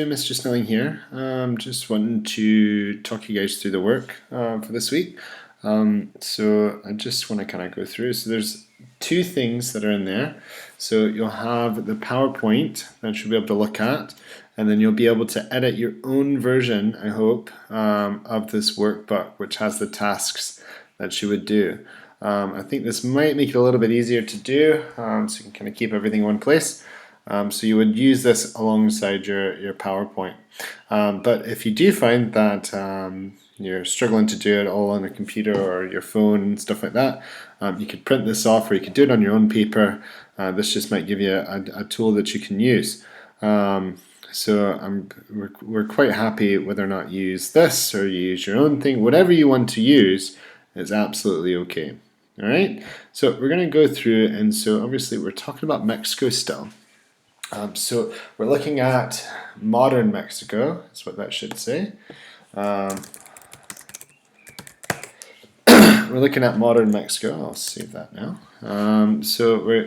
Mr. Snelling here. Just wanting to talk you guys through the work for this week. So I just want to kind of go through. So there's two things that are in there. So you'll have the PowerPoint that you'll be able to look at, and then you'll be able to edit your own version, I hope, of this workbook, which has the tasks that you would do. I think this might make it a little bit easier to do, so you can kind of keep everything in one place. So you would use this alongside your PowerPoint. But if you do find that you're struggling to do it all on a computer or your phone and stuff like that, you could print this off or you could do it on your own paper. This just might give you a tool that you can use. We're quite happy whether or not you use this or you use your own thing. Whatever you want to use is absolutely okay. All right, so we're going to go through, and so obviously we're talking about Mexico still. So we're looking at modern Mexico, that's what that should say. We're looking at modern Mexico. I'll save that now.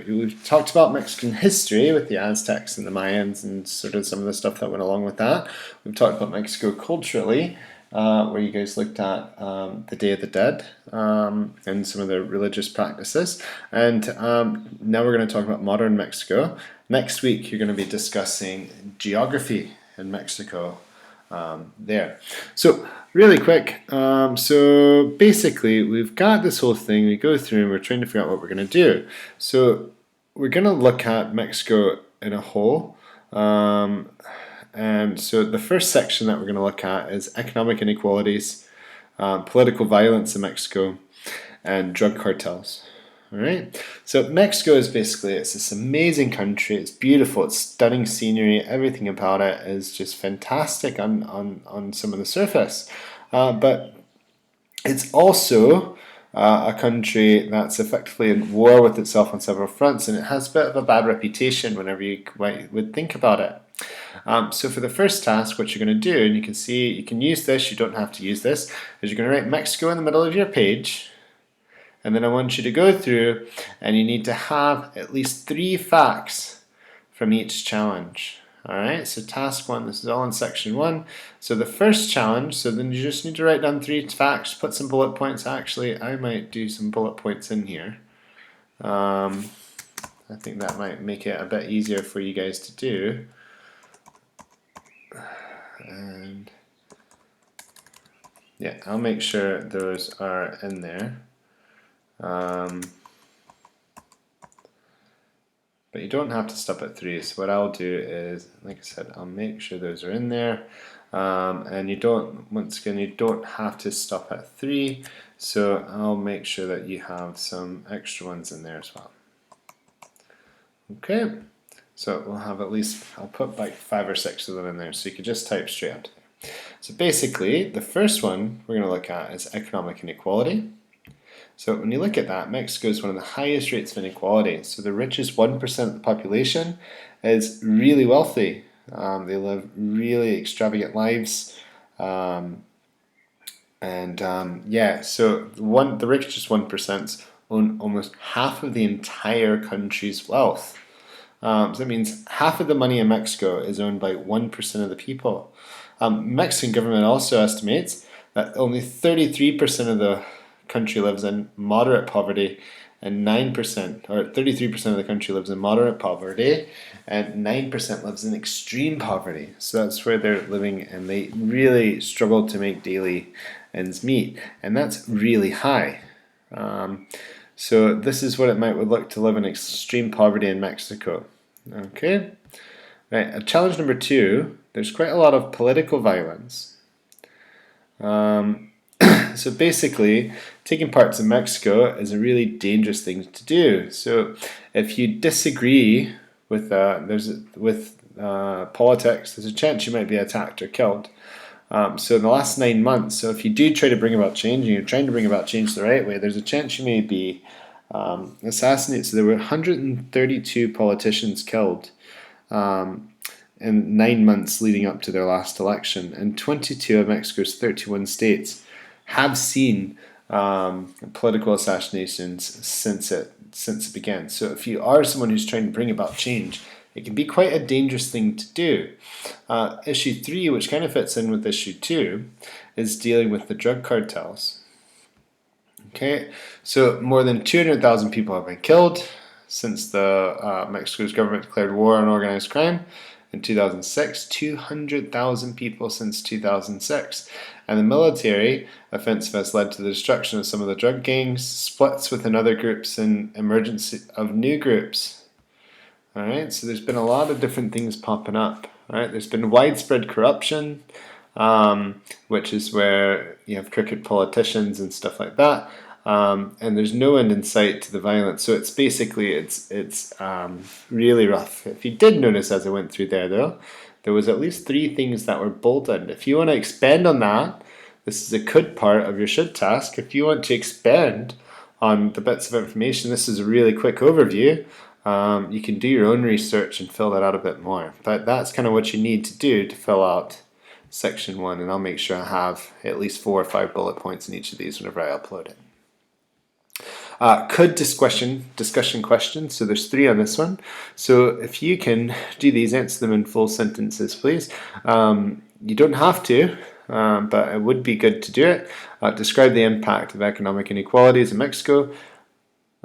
We've talked about Mexican history with the Aztecs and the Mayans and sort of some of the stuff that went along with that. We've talked about Mexico culturally, where you guys looked at the Day of the Dead and some of the religious practices. And now we're going to talk about modern Mexico. Next week, you're going to be discussing geography in Mexico there. So really quick, so basically we've got this whole thing, we go through and we're trying to figure out what we're going to do. So we're going to look at Mexico in a whole. And so the first section that we're going to look at is economic inequalities, political violence in Mexico, and drug cartels. All right. So Mexico is basically, it's this amazing country. It's beautiful. It's stunning scenery. Everything about it is just fantastic on some of the surface. But it's also a country that's effectively in war with itself on several fronts, and it has a bit of a bad reputation whenever you would think about it. So for the first task, what you're going to do, and you can see, you can use this, you don't have to use this, is you're going to write Mexico in the middle of your page. And then I want you to go through and you need to have at least 3 facts from each challenge. Alright, so task 1, this is all in section 1. So the first challenge, so then you just need to write down 3 facts, put some bullet points. Actually, I might do some bullet points in here. I think that might make it a bit easier for you guys to do. And yeah, I'll make sure those are in there. But you don't have to stop at 3. So what I'll do is, like I said, I'll make sure those are in there. And you don't, once again, you don't have to stop at 3. So I'll make sure that you have some extra ones in there as well. Okay. So we'll have at least, I'll put like 5 or 6 of them in there, so you could just type straight up. So basically, the first one we're going to look at is economic inequality. So when you look at that, Mexico is one of the highest rates of inequality. So the richest 1% of the population is really wealthy. They live really extravagant lives. Yeah, so the richest 1% own almost half of the entire country's wealth. So that means half of the money in Mexico is owned by 1% of the people. Mexican government also estimates that only 33% of the country lives in moderate poverty, and 9%, or 33% of the country lives in moderate poverty, and 9% lives in extreme poverty. So that's where they're living, and they really struggle to make daily ends meet, and that's really high. So this is what it might look to live in extreme poverty in Mexico. Okay, right. Challenge number 2. There's quite a lot of political violence. So basically, taking part in Mexico is a really dangerous thing to do. So if you disagree with politics, there's a chance you might be attacked or killed. So in the last 9 months, so if you do try to bring about change, and you're trying to bring about change the right way, there's a chance you may be assassinated. So there were 132 politicians killed in 9 months leading up to their last election, and 22 of Mexico's 31 states have seen political assassinations since it began. So if you are someone who's trying to bring about change, it can be quite a dangerous thing to do. Issue 3, which kind of fits in with issue 2, is dealing with the drug cartels. Okay, so more than 200,000 people have been killed since the Mexico's government declared war on organized crime in 2006. 200,000 people since 2006. And the military offensive has led to the destruction of some of the drug gangs, splits within other groups, and emergence of new groups. All right, so there's been a lot of different things popping up. All right, there's been widespread corruption, which is where you have crooked politicians and stuff like that. And there's no end in sight to the violence. So it's basically it's really rough. If you did notice as I went through there, though, there was at least 3 things that were bolded. If you want to expand on that, this is a could part of your should task. If you want to expand on the bits of information, this is a really quick overview. You can do your own research and fill that out a bit more. But that's kind of what you need to do to fill out section 1. And I'll make sure I have at least 4 or 5 bullet points in each of these whenever I upload it. Could discussion questions. So there's 3 on this one. So if you can do these, answer them in full sentences, please. You don't have to, but it would be good to do it. Describe the impact of economic inequalities in Mexico.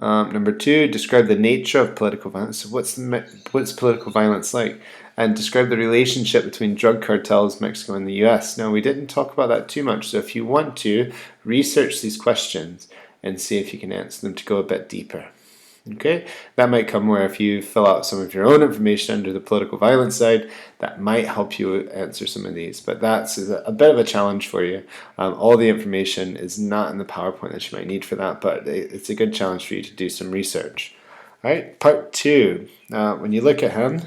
Number 2, describe the nature of political violence. So what's political violence like? And describe the relationship between drug cartels, Mexico, and the US. Now, we didn't talk about that too much, so if you want to, research these questions and see if you can answer them to go a bit deeper. Okay, that might come where if you fill out some of your own information under the political violence side, that might help you answer some of these. But that's a bit of a challenge for you. All the information is not in the PowerPoint that you might need for that, but it's a good challenge for you to do some research. All right, part 2. When you look at him,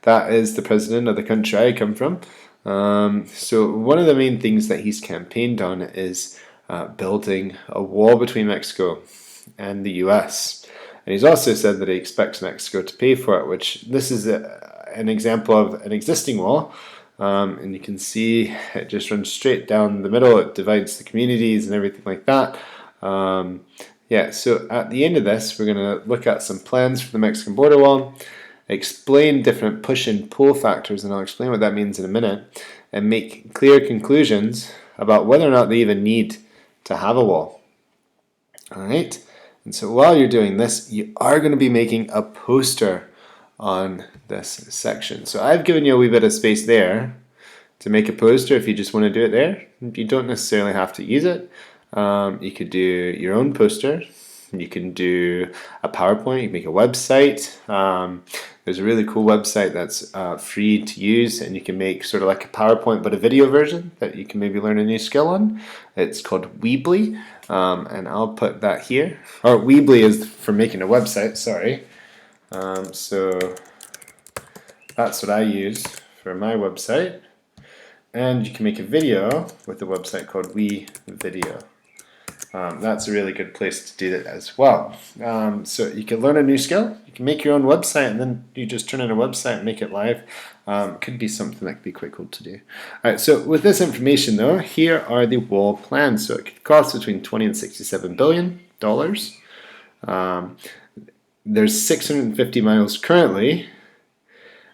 that is the president of the country I come from. So one of the main things that he's campaigned on is building a wall between Mexico and the US. And he's also said that he expects Mexico to pay for it, which this is an example of an existing wall. And you can see it just runs straight down the middle. It divides the communities and everything like that. Yeah, so at the end of this, we're going to look at some plans for the Mexican border wall, explain different push and pull factors, and I'll explain what that means in a minute, and make clear conclusions about whether or not they even need to have a wall. All right, and so while you're doing this, you are going to be making a poster on this section. So I've given you a wee bit of space there to make a poster if you just want to do it there. You don't necessarily have to use it. You could do your own poster. You can do a PowerPoint. You can make a website. There's a really cool website that's free to use, and you can make sort of like a PowerPoint but a video version that you can maybe learn a new skill on. It's called Weebly, and I'll put that here. Or Weebly is for making a website, sorry. So that's what I use for my website. And you can make a video with a website called WeVideo. That's a really good place to do that as well. So you can learn a new skill, you can make your own website, and then you just turn in a website and make it live. Could be something that could be quite cool to do. Alright, so with this information though, here are the wall plans. So it could cost between $20 and $67 billion. There's 650 miles currently,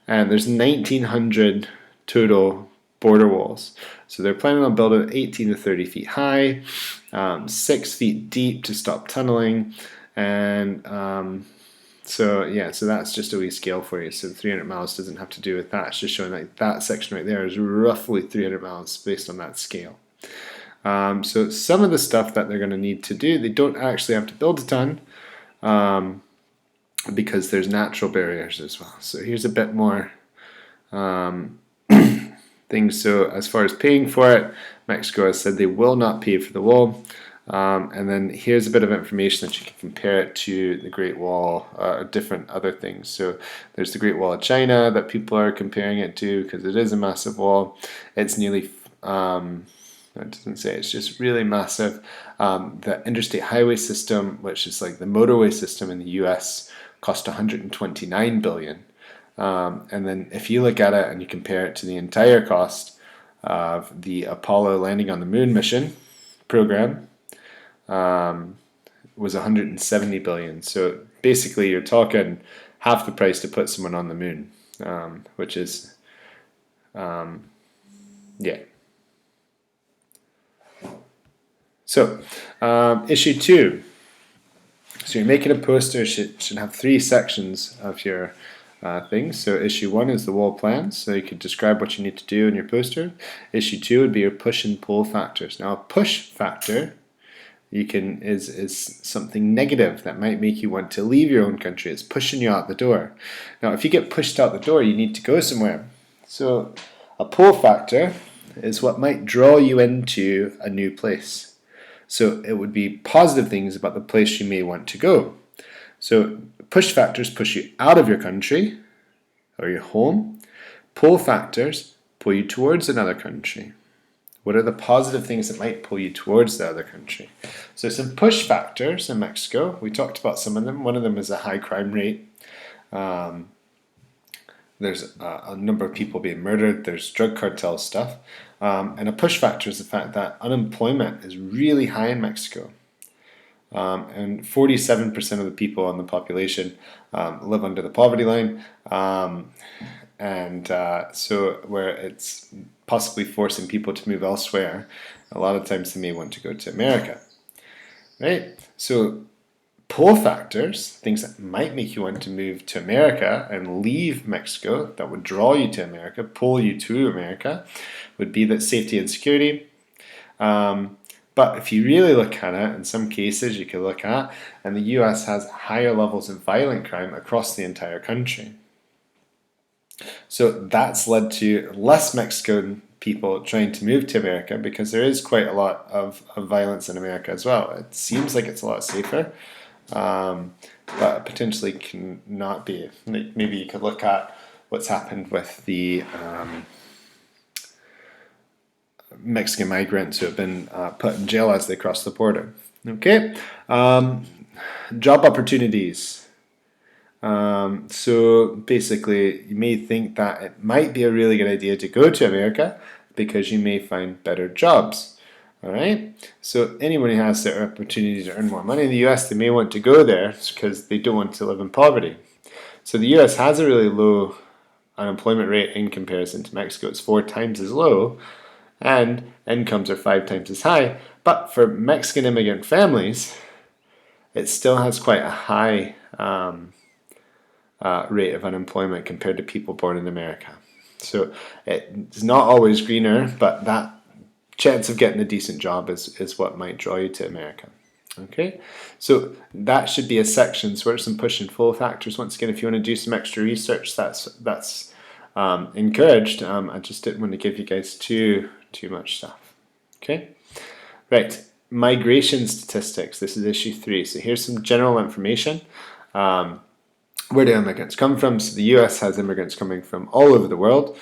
and there's 1,900 total border walls. So they're planning on building 18 to 30 feet high, 6 feet deep to stop tunneling, and so that's just a wee scale for you. So 300 miles doesn't have to do with that. It's just showing like that section right there is roughly 300 miles based on that scale. So some of the stuff that they're going to need to do, they don't actually have to build a ton, because there's natural barriers as well. So here's a bit more things. So as far as paying for it, Mexico has said they will not pay for the wall. And then here's a bit of information that you can compare it to the Great Wall, different other things. So there's the Great Wall of China that people are comparing it to because it is a massive wall. It's nearly, it doesn't say, it's just really massive. The interstate highway system, which is like the motorway system in the US, cost $129 billion. And then if you look at it and you compare it to the entire cost of the Apollo landing on the moon mission program, was $170 billion. So basically you're talking half the price to put someone on the moon, which is, yeah. So, issue 2. So you're making a poster, should have 3 sections of your things. So issue 1 is the wall plans, so you could describe what you need to do in your poster. Issue 2 would be your push and pull factors. Now a push factor is something negative that might make you want to leave your own country. It's pushing you out the door. Now if you get pushed out the door, you need to go somewhere. So a pull factor is what might draw you into a new place. So it would be positive things about the place you may want to go. So push factors push you out of your country or your home. Pull factors pull you towards another country. What are the positive things that might pull you towards the other country? So some push factors in Mexico. We talked about some of them. One of them is a high crime rate. There's a number of people being murdered. There's drug cartel stuff. And a push factor is the fact that unemployment is really high in Mexico. And 47% of the people in the population live under the poverty line. So where it's possibly forcing people to move elsewhere, a lot of times they may want to go to America. Right? So pull factors, things that might make you want to move to America and leave Mexico, that would draw you to America, pull you to America, would be that safety and security. But if you really look at it, in some cases you could look at, and the US has higher levels of violent crime across the entire country. So that's led to less Mexican people trying to move to America because there is quite a lot of violence in America as well. It seems like it's a lot safer, but potentially can not be. Maybe you could look at what's happened with the Mexican migrants who have been put in jail as they cross the border. Okay, job opportunities. So basically, you may think that it might be a really good idea to go to America because you may find better jobs. All right. So anyone who has the opportunity to earn more money in the US, they may want to go there because they don't want to live in poverty. So the US has a really low unemployment rate in comparison to Mexico. It's 4 times as low, and incomes are 5 times as high. But for Mexican immigrant families, it still has quite a high rate of unemployment compared to people born in America. So it's not always greener, but that chance of getting a decent job is what might draw you to America. Okay, so that should be a section. So what are some push and pull factors? Once again, if you want to do some extra research, that's encouraged. I just didn't want to give you guys too much stuff. Okay, right. Migration statistics. This is issue 3. So here's some general information. Where do immigrants come from? So the US has immigrants coming from all over the world.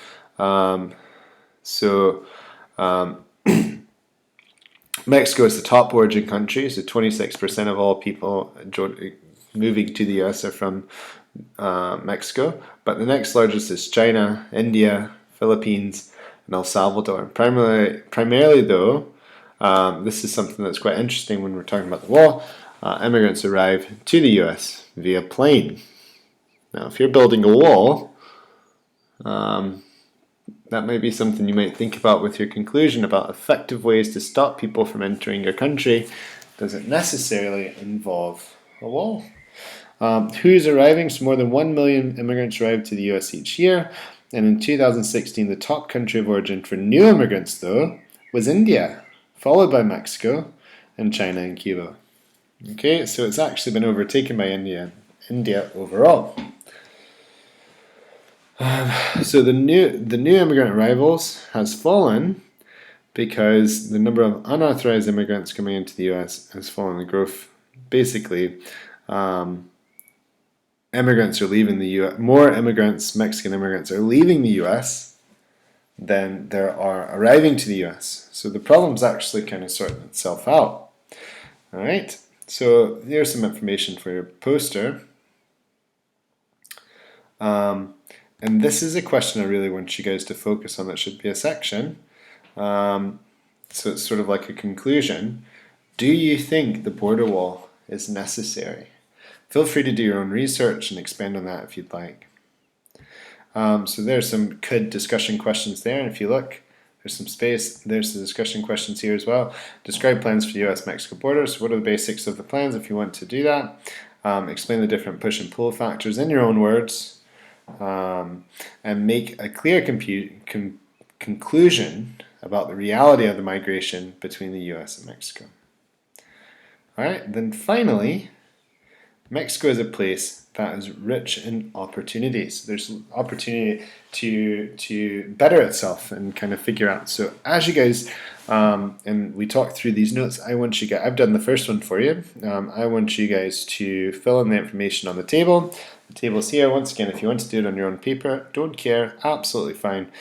Mexico is the top origin country, so 26% of all people moving to the US are from Mexico. But the next largest is China, India, Philippines, and El Salvador. Primarily though, this is something that's quite interesting when we're talking about the wall. Immigrants arrive to the US via plane. Now, if you're building a wall, that might be something you might think about with your conclusion about effective ways to stop people from entering your country. Doesn't necessarily involve a wall. Who's arriving? So more than 1 million immigrants arrive to the US each year. And in 2016, the top country of origin for new immigrants, though, was India, followed by Mexico, and China and Cuba. Okay, so it's actually been overtaken by India overall. So the new immigrant arrivals has fallen because the number of unauthorized immigrants coming into the US has fallen. The growth, basically, immigrants are leaving the US. More immigrants, Mexican immigrants, are leaving the US than there are arriving to the US. So the problem's actually kind of sorting itself out. All right. So here's some information for your poster. And this is a question I really want you guys to focus on. That should be a section. So it's sort of like a conclusion. Do you think the border wall is necessary? Feel free to do your own research and expand on that if you'd like. So there's some good discussion questions there, and if you look, there's some space. There's the discussion questions here as well. Describe plans for the US-Mexico border. So what are the basics of the plans if you want to do that? Explain the different push and pull factors in your own words, and make a clear conclusion about the reality of the migration between the US and Mexico. All right, then finally, Mexico is a place that is rich in opportunities. There's opportunity to better itself and kind of figure out. So as you guys, and we talked through these notes, I've done the first one for you. I want you guys to fill in the information on the table. The table's here. Once again, if you want to do it on your own paper, don't care, absolutely fine.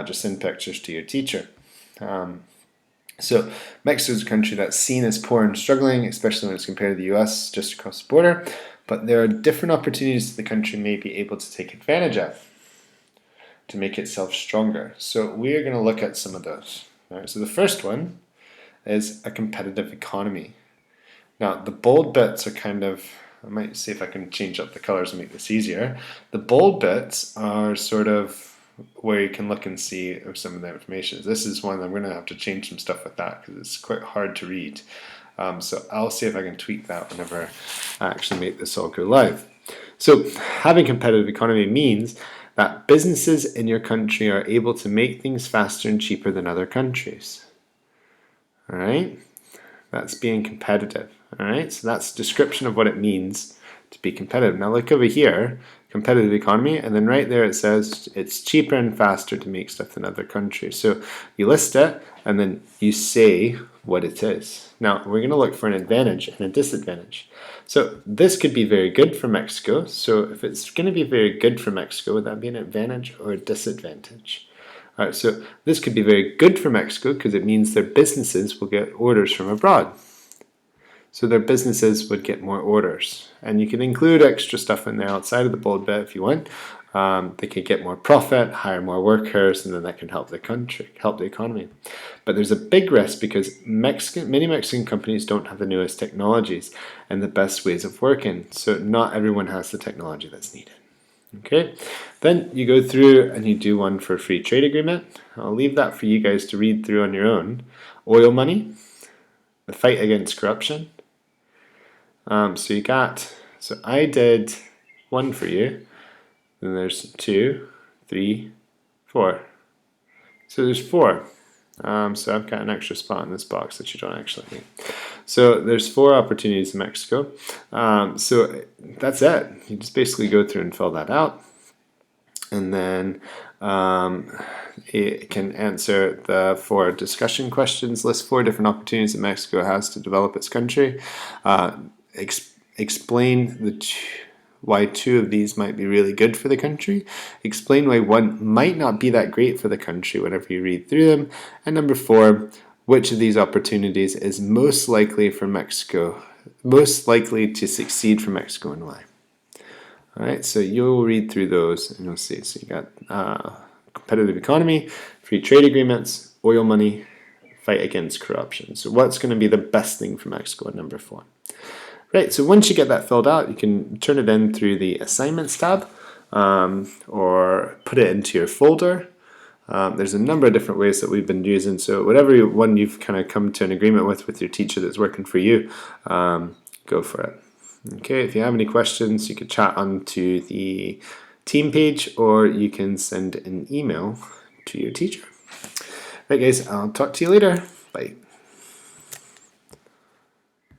Just send pictures to your teacher. So Mexico is a country that's seen as poor and struggling, especially when it's compared to the US just across the border. But there are different opportunities the country may be able to take advantage of to make itself stronger. So we're going to look at some of those. All right, so the first one is a competitive economy. Now the bold bits are kind of, I might see if I can change up the colors and make this easier. The bold bits are sort of where you can look and see some of the information. This is one I'm going to have to change some stuff with that because it's quite hard to read. So I'll see if I can tweak that whenever I actually make this all go live. So having competitive economy means that businesses in your country are able to make things faster and cheaper than other countries. All right, that's being competitive. All right, so that's a description of what it means to be competitive. Now look over here, competitive economy, and then right there it says it's cheaper and faster to make stuff than other countries. So you list it and then you say what it is. Now we're going to look for an advantage and a disadvantage. So this could be very good for Mexico. So if it's going to be very good for Mexico, would that be an advantage or a disadvantage? All right, so this could be very good for Mexico because it means their businesses will get orders from abroad. So their businesses would get more orders. And you can include extra stuff in there outside of the bold bit if you want. They could get more profit, hire more workers, and then that can help the country, help the economy. But there's a big risk because many Mexican companies don't have the newest technologies and the best ways of working. So not everyone has the technology that's needed. Okay, then you go through and you do one for a free trade agreement. I'll leave that for you guys to read through on your own. Oil money, the fight against corruption. So I did one for you. Then there's 2, 3, 4. So there's 4. So I've got an extra spot in this box that you don't actually need. So there's 4 opportunities in Mexico. So that's it. You just basically go through and fill that out. And then it can answer the 4 discussion questions, list 4 different opportunities that Mexico has to develop its country. Explain why 2 of these might be really good for the country. Explain why 1 might not be that great for the country whenever you read through them. And number 4, which of these opportunities is most likely for Mexico, most likely to succeed for Mexico and why. All right, so you'll read through those and you'll see. So you got competitive economy, free trade agreements, oil money, fight against corruption. So what's going to be the best thing for Mexico at number 4? Right, so once you get that filled out, you can turn it in through the assignments tab or put it into your folder. There's a number of different ways that we've been using, so whatever one you've kind of come to an agreement with your teacher that's working for you, go for it. Okay, if you have any questions, you can chat onto the team page or you can send an email to your teacher. Right guys, I'll talk to you later. Bye.